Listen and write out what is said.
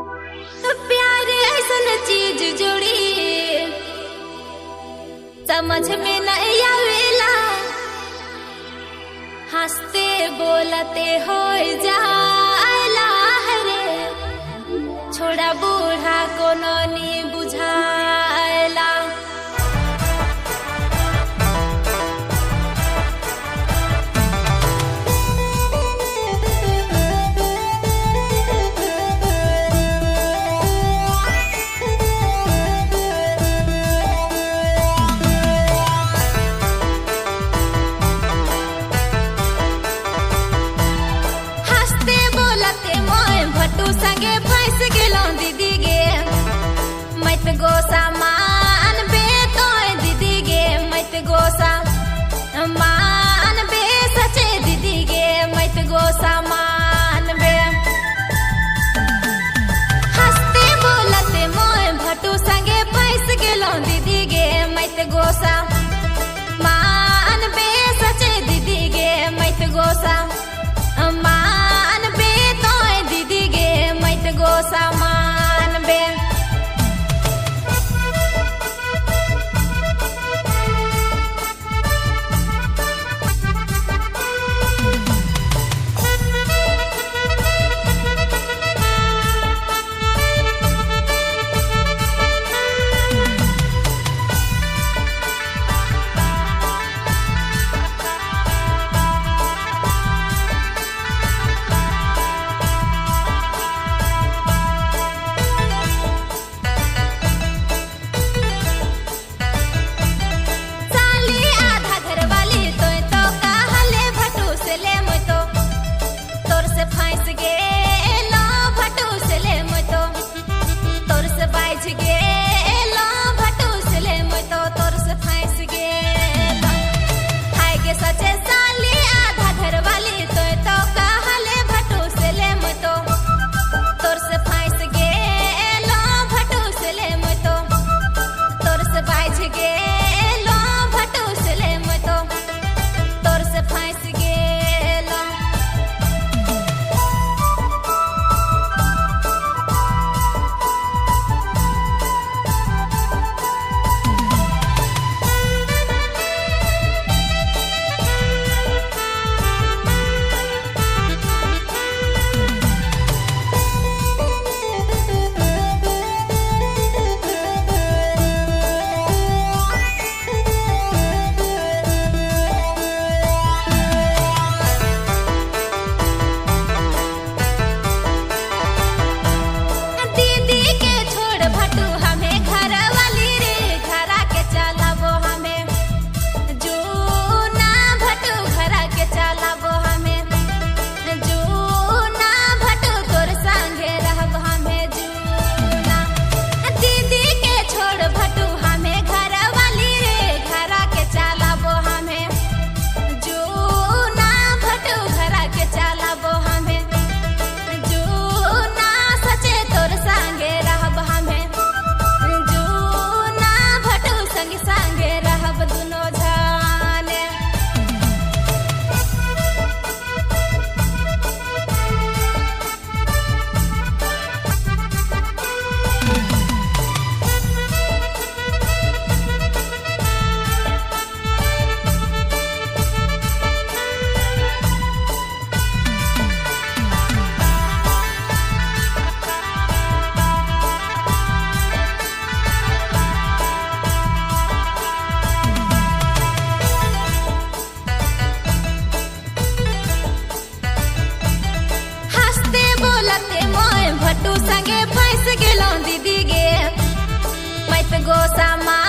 प्यार ऐसन चीज जुड़ी समझ में नहीं आवेला, हंसते बोलते हो जाला रे, छोड़ा बूढ़ा कोनो नी बुझाला। संगे फंस गेलों दीदी गे, मत गो सामान बे तो दीदी गे, मत गो सामान बे सचे दीदी गे, मत गो सामान बे। हंसते बोलते मोय भट्टू संगे फंस गेलों दीदी गे, मत गो सामान बे सचे दीदी गे, मत गो सामान बे तो दीदी गे, मत गो सामान बे। भट्टू संगे फंस गेलों दीदी गे, मत गो सामान